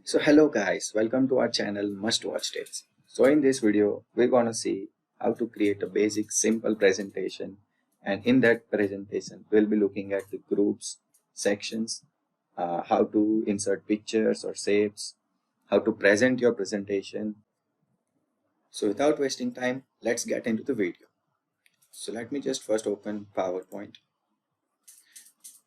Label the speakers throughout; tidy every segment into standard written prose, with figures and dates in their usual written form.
Speaker 1: So hello guys, welcome to our channel Must Watch Tips. So in this video, we're gonna see how to create a basic simple presentation, and in that presentation, we'll be looking at the groups, sections, how to insert pictures or shapes, how to present your presentation. So without wasting time, let's get into the video. So let me just first open PowerPoint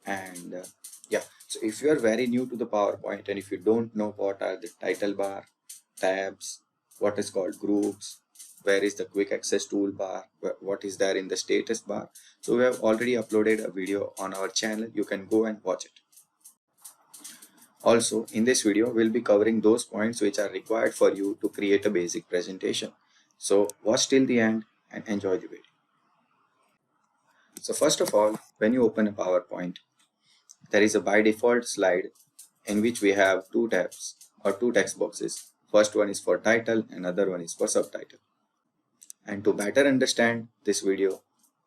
Speaker 1: and yeah. So if you are very new to the PowerPoint and if you don't know what are the title bar, tabs, what is called groups, where is the quick access toolbar, what is there in the status bar. So we have already uploaded a video on our channel. You can go and watch it. Also, in this video, we'll be covering those points which are required for you to create a basic presentation. So watch till the end and enjoy the video. So first of all, when you open a PowerPoint, there is a by default slide in which we have two tabs or two text boxes. First one is for title and another one is for subtitle. And to better understand this video,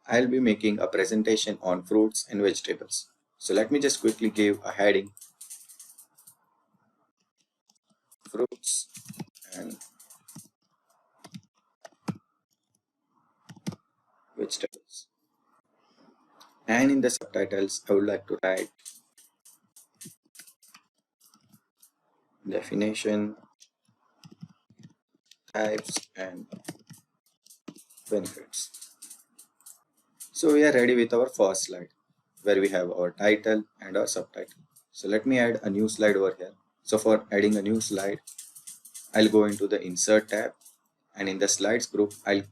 Speaker 1: I'll be making a presentation on fruits and vegetables. So let me just quickly give a heading: fruits and vegetables. And in the subtitles, I would like to write definition, types and benefits. So we are ready with our first slide where we have our title and our subtitle. So let me add a new slide over here. So for adding a new slide, I'll go into the insert tab, and in the slides group, I'll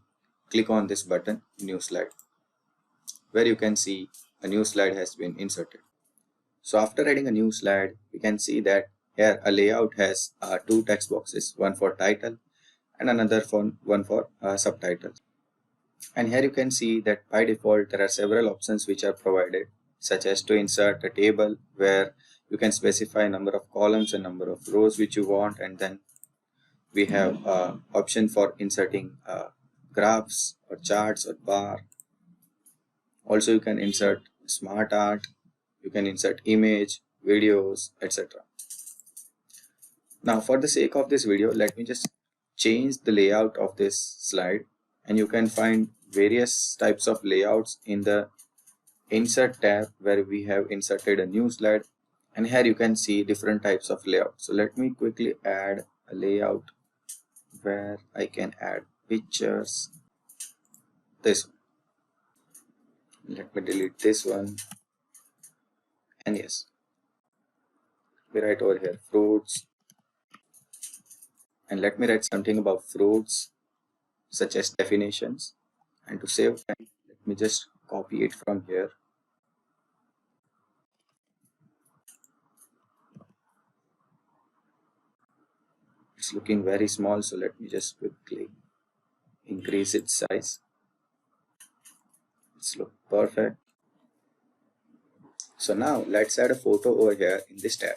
Speaker 1: click on this button, new slide, where you can see a new slide has been inserted. So after adding a new slide, we can see that here a layout has two text boxes, one for title and another one for subtitle. And here you can see that by default there are several options which are provided, such as to insert a table where you can specify number of columns and number of rows which you want, and then we have option for inserting graphs or charts or bar. Also you can insert smart art, you can insert image, videos, etc. Now for the sake of this video, let me just change the layout of this slide, and you can find various types of layouts in the insert tab where we have inserted a new slide, and here you can see different types of layout. So let me quickly add a layout where I can add pictures. This one. Let me delete this one, and yes, we write over here fruits, and let me write something about fruits such as definitions. And to save time, let me just copy it from here. It's looking very small, so let me just quickly increase its size. It's look perfect. So now let's add a photo over here in this tab.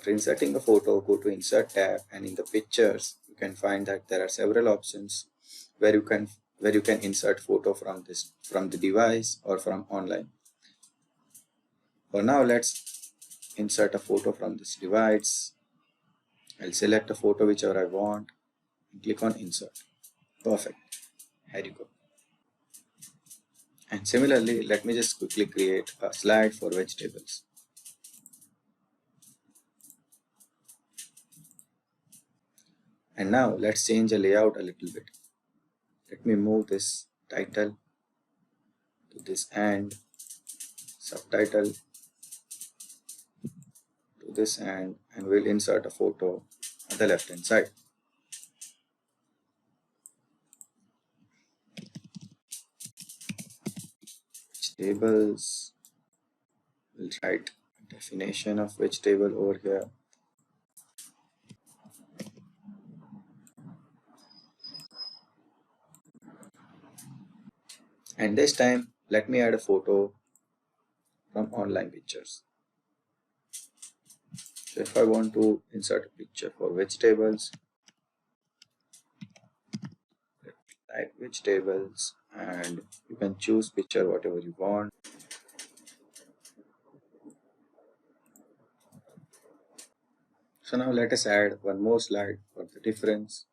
Speaker 1: For inserting a photo, go to insert tab, and in the pictures you can find that there are several options where you can insert photo from the device or from online. For now, let's insert a photo from this device. I'll select a photo whichever I want and click on insert. Perfect. Here you go. And similarly, let me just quickly create a slide for vegetables. And now let's change the layout a little bit. Let me move this title to this end, subtitle to this end, and we'll insert a photo on the left hand side. Vegetables, we'll write definition of vegetable over here. And this time, let me add a photo from online pictures. So if I want to insert a picture for vegetables, type vegetables, and you can choose picture whatever you want. So now let us add one more slide for the difference.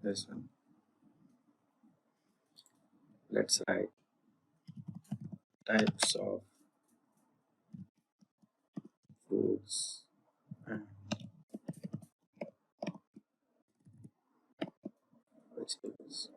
Speaker 1: This one. Let's write types of fruits and vegetables.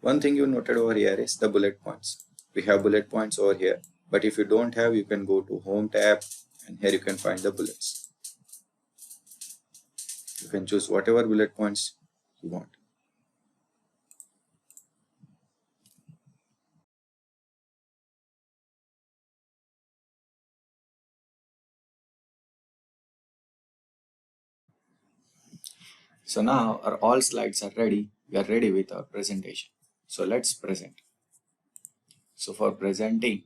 Speaker 1: One thing you noted over here is the bullet points. We have bullet points over here, but if you don't have, you can go to Home tab and here you can find the bullets. You can choose whatever bullet points you want. So now our all slides are ready. We are ready with our presentation. So let's present. So for presenting,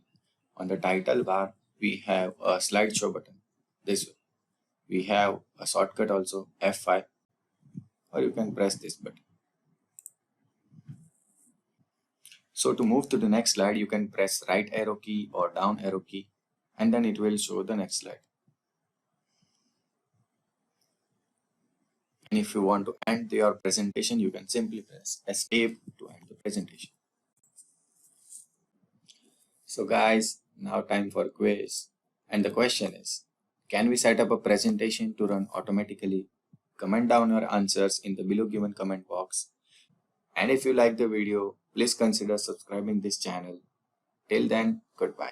Speaker 1: on the title bar, we have a slideshow button. This way. We have a shortcut also, F5, or you can press this button. So to move to the next slide, you can press right arrow key or down arrow key, and then it will show the next slide. And if you want to end your presentation, you can simply press escape to end the presentation. So guys, now time for quiz. And the question is, can we set up a presentation to run automatically? Comment down your answers in the below given comment box. And if you like the video, please consider subscribing this channel. Till then, goodbye.